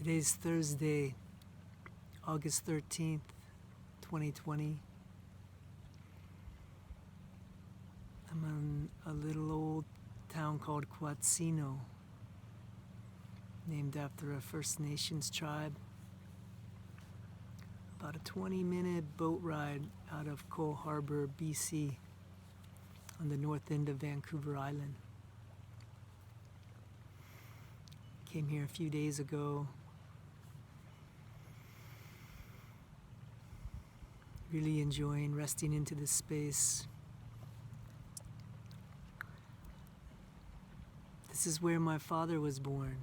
Today's Thursday, August 13th, 2020. I'm in a little old town called Quatsino, named after a First Nations tribe. About a 20-minute boat ride out of Cole Harbor, BC, on the north end of Vancouver Island. Came here a few days ago. Really enjoying resting into this space. This is where my father was born.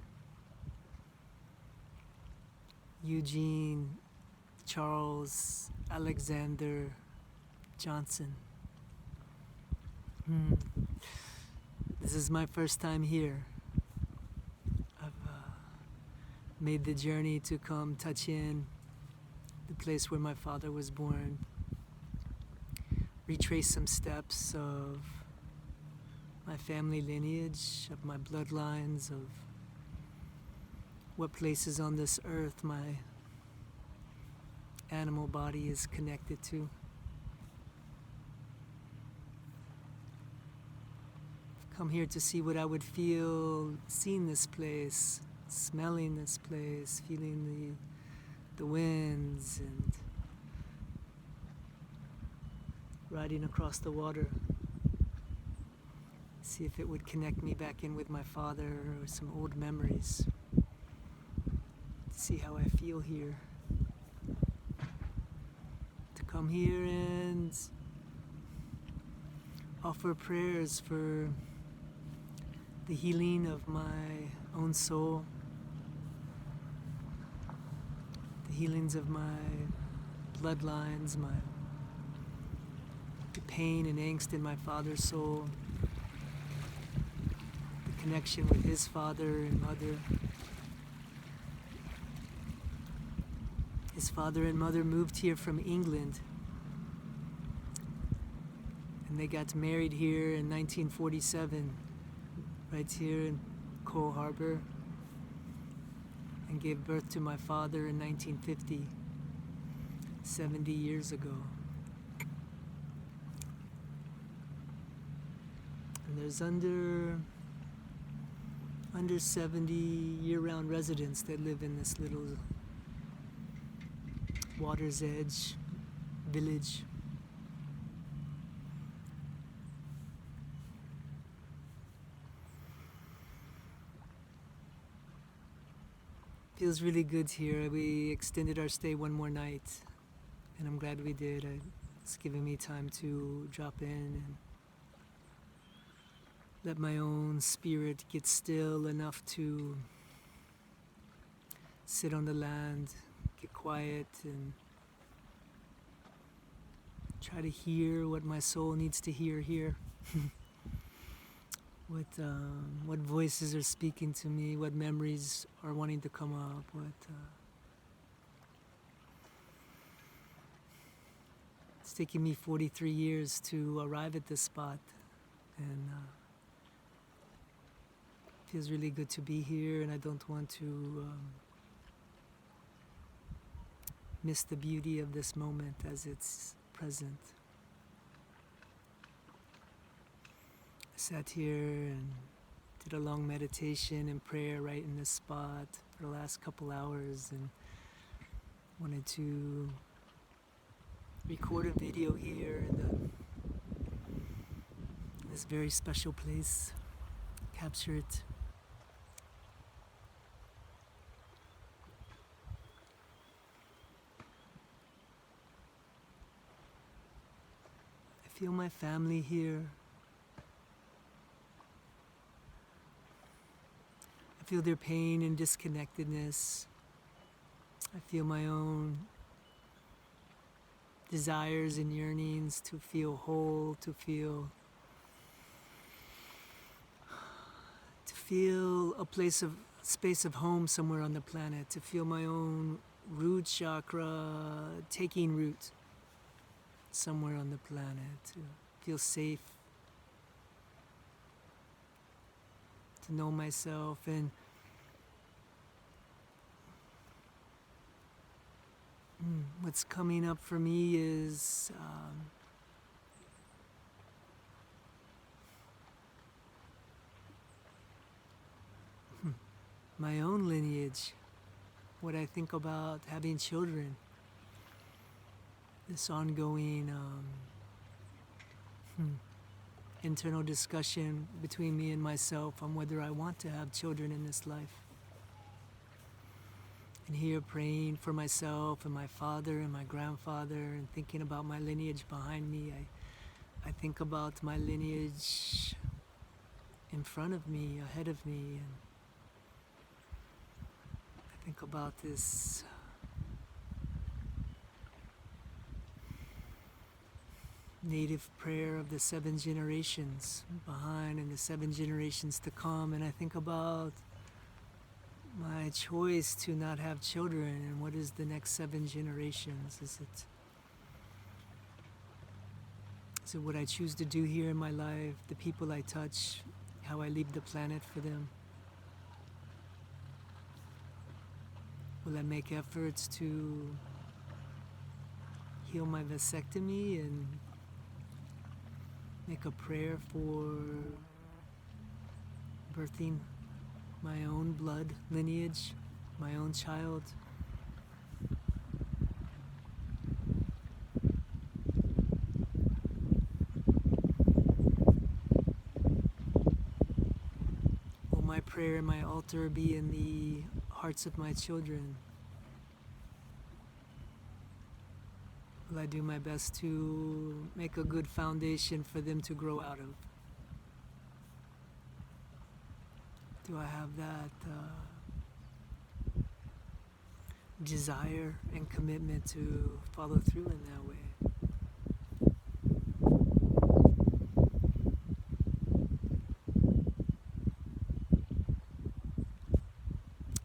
Eugene Charles Alexander Johnson. This is my first time here. I've made the journey to come touch in the place where my father was born, retrace some steps of my family lineage, of my bloodlines, of what places on this earth my animal body is connected to. I've come here to see what I would feel seeing this place, smelling this place, feeling the winds, and riding across the water. See if it would connect me back in with my father or some old memories. See how I feel here. To come here and offer prayers for the healing of my own soul, the healings of my bloodlines, the pain and angst in my father's soul, the connection with his father and mother. His father and mother moved here from England, and they got married here in 1947, right here in Cole Harbor, and gave birth to my father in 1950, 70 years ago. And there's under 70 year-round residents that live in this little water's edge village. Feels really good here. We extended our stay one more night, and I'm glad we did. It's giving me time to drop in and let my own spirit get still enough to sit on the land, get quiet, and try to hear what my soul needs to hear here. What voices are speaking to me, what memories are wanting to come up, it's taken me 43 years to arrive at this spot, and it feels really good to be here, and I don't want to miss the beauty of this moment as it's present. I sat here and did a long meditation and prayer right in this spot for the last couple hours, and wanted to record a video here in this very special place, capture it. I feel my family here. I feel their pain and disconnectedness. I feel my own desires and yearnings to feel whole, to feel a space of home somewhere on the planet, to feel my own root chakra taking root somewhere on the planet, to feel safe, to know myself, and What's coming up for me is my own lineage, what I think about having children, this ongoing internal discussion between me and myself on whether I want to have children in this life. And here praying for myself and my father and my grandfather and thinking about my lineage behind me, I think about my lineage in front of me, ahead of me, and I think about this native prayer of the 7 generations behind and the 7 generations to come, and I think about my choice to not have children and what is the next 7 generations. Is it what I choose to do here in my life, the people I touch, how I leave the planet for them? Will I make efforts to heal my vasectomy and make a prayer for birthing my own blood lineage, my own child? Will my prayer and my altar be in the hearts of my children? Will I do my best to make a good foundation for them to grow out of? Do I have that desire and commitment to follow through in that way?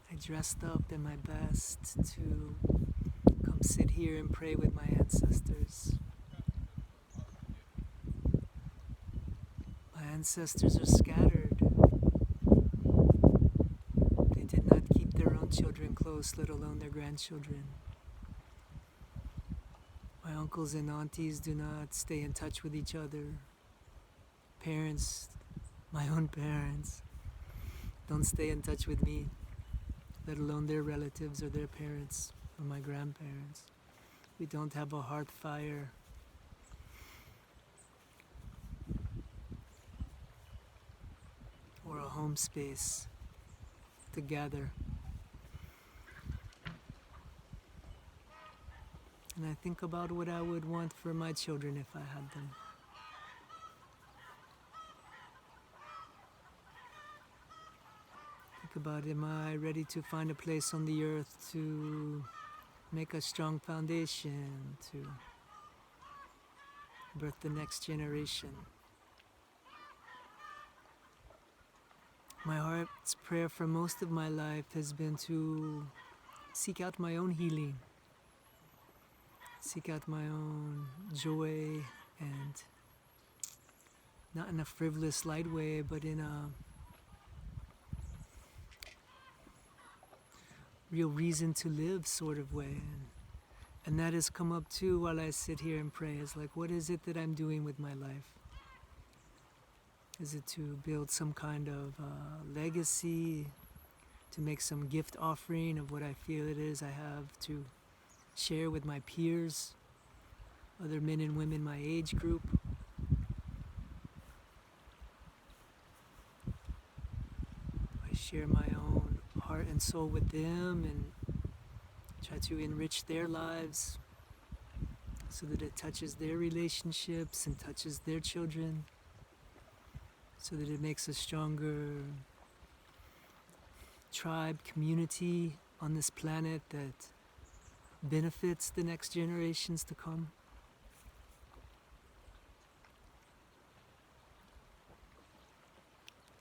I dressed up in my best to come sit here and pray with my ancestors. My ancestors are scattered. They did not keep their own children close, let alone their grandchildren. My uncles and aunties do not stay in touch with each other. Parents, my own parents, don't stay in touch with me, let alone their relatives or their parents or my grandparents. We don't have a heart fire. Or a home space to gather. And I think about what I would want for my children if I had them. Think about, am I ready to find a place on the earth to make a strong foundation, to birth the next generation? My heart's prayer for most of my life has been to seek out my own healing, seek out my own joy, and not in a frivolous, light way, but in a real reason to live sort of way. And that has come up too while I sit here and pray. It's like, what is it that I'm doing with my life? Is it to build some kind of legacy, to make some gift offering of what I feel it is I have to share with my peers, other men and women my age group? I share my own heart and soul with them and try to enrich their lives so that it touches their relationships and touches their children, so that it makes a stronger tribe, community on this planet that benefits the next generations to come.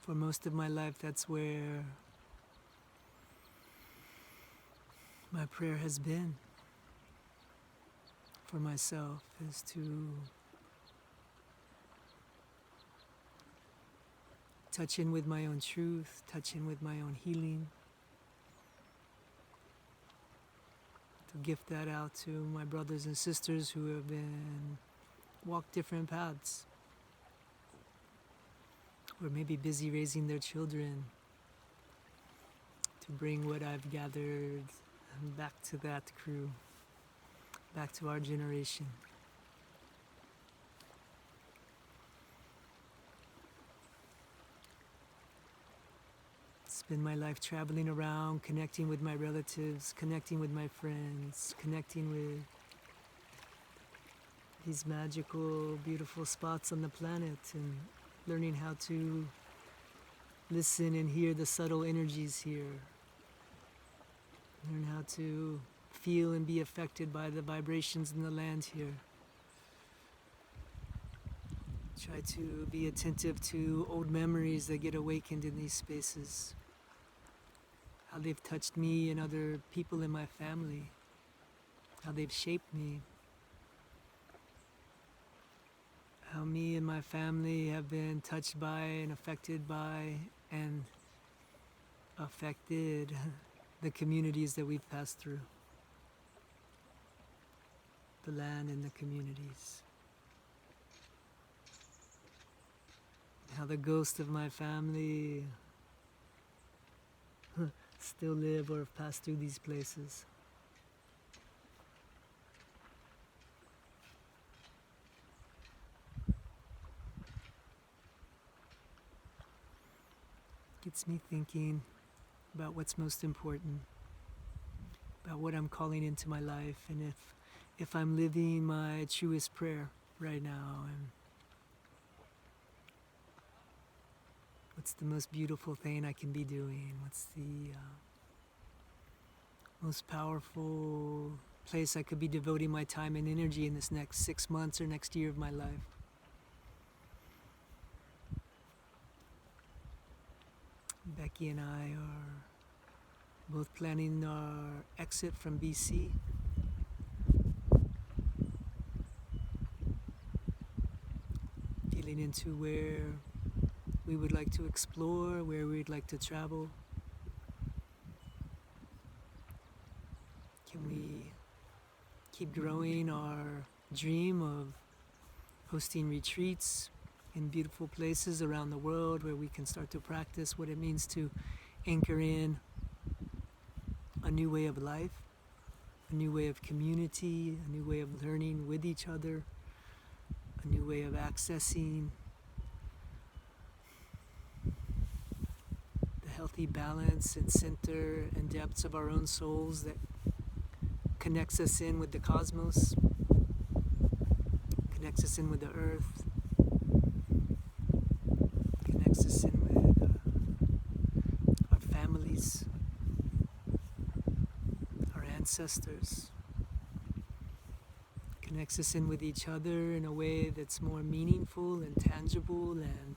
For most of my life, that's where my prayer has been for myself, is to touch in with my own truth, touch in with my own healing, to gift that out to my brothers and sisters who have been walked different paths, or maybe busy raising their children, to bring what I've gathered back to that crew, back to our generation. It's been my life traveling around, connecting with my relatives, connecting with my friends, connecting with these magical, beautiful spots on the planet, and learning how to listen and hear the subtle energies here. Learn how to feel and be affected by the vibrations in the land here. Try to be attentive to old memories that get awakened in these spaces. How they've touched me and other people in my family. How they've shaped me. How me and my family have been touched by and affected by and affected the communities that we've passed through. The land and the communities. How the ghosts of my family still live or have passed through these places. Gets me thinking about what's most important, about what I'm calling into my life, and if I'm living my truest prayer right now, and what's the most beautiful thing I can be doing, what's the most powerful place I could be devoting my time and energy in this next 6 months or next year of my life. Becky and I are both planning our exit from BC. Feeling into where we would like to explore, where we'd like to travel. Can we keep growing our dream of hosting retreats in beautiful places around the world where we can start to practice what it means to anchor in a new way of life, a new way of community, a new way of learning with each other, a new way of accessing the healthy balance and center and depths of our own souls that connects us in with the cosmos, connects us in with the earth, connects us in with our families, our ancestors, connects us in with each other in a way that's more meaningful and tangible and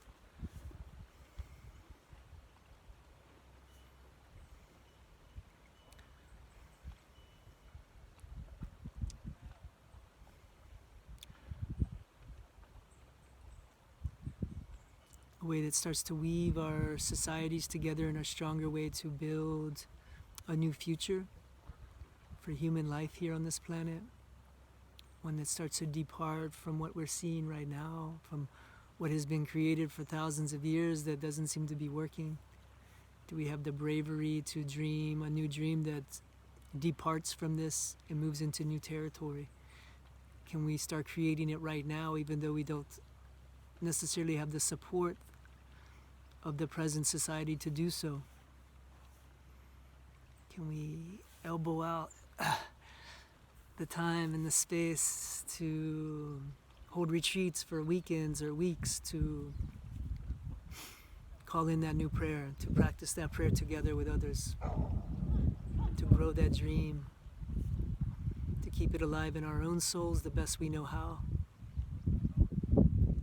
a way that starts to weave our societies together in a stronger way to build a new future for human life here on this planet. One that starts to depart from what we're seeing right now, from what has been created for thousands of years that doesn't seem to be working. Do we have the bravery to dream a new dream that departs from this and moves into new territory? Can we start creating it right now, even though we don't necessarily have the support of the present society to do so? Can we elbow out the time and the space to hold retreats for weekends or weeks, to call in that new prayer, to practice that prayer together with others, to grow that dream, to keep it alive in our own souls the best we know how,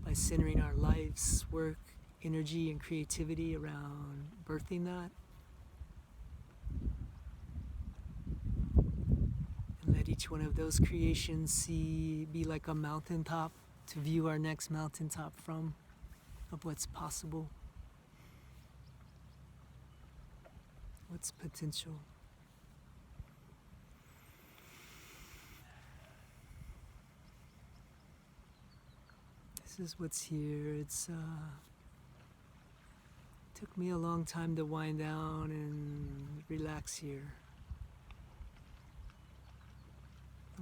by centering our life's work, energy, and creativity around birthing that. And let each one of those creations be like a mountaintop to view our next mountaintop from, of what's possible, what's potential. This is what's here. It's took me a long time to wind down and relax here.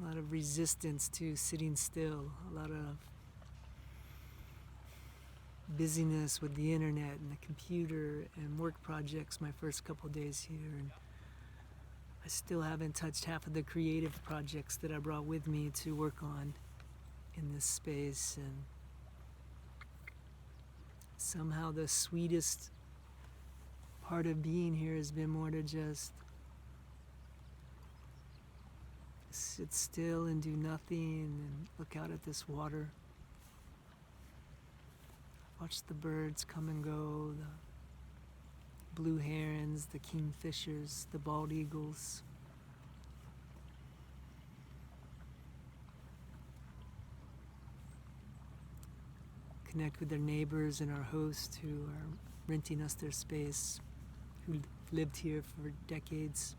A lot of resistance to sitting still, a lot of busyness with the internet and the computer and work projects my first couple days here, and I still haven't touched half of the creative projects that I brought with me to work on in this space. And somehow the sweetest part of being here has been more to just sit still and do nothing and look out at this water. Watch the birds come and go, the blue herons, the kingfishers, the bald eagles. Connect with their neighbors and our hosts who are renting us their space, who lived here for decades.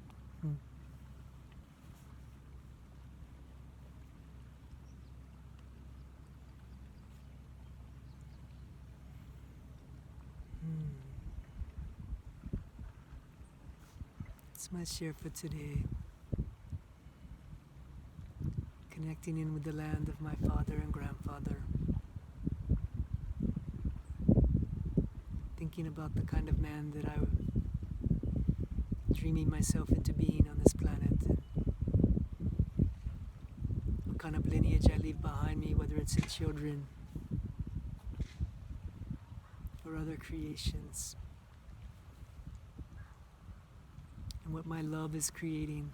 That's my share for today. Connecting in with the land of my father and grandfather. Thinking about the kind of man that I'm dreaming myself into being on this planet. And what kind of lineage I leave behind me, whether it's in children or other creations. And what my love is creating.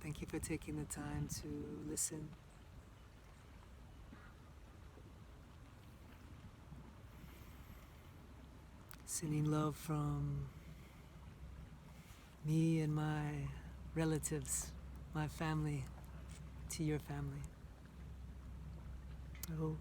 Thank you for taking the time to listen. Sending love from me and my relatives, my family, to your family. Oh.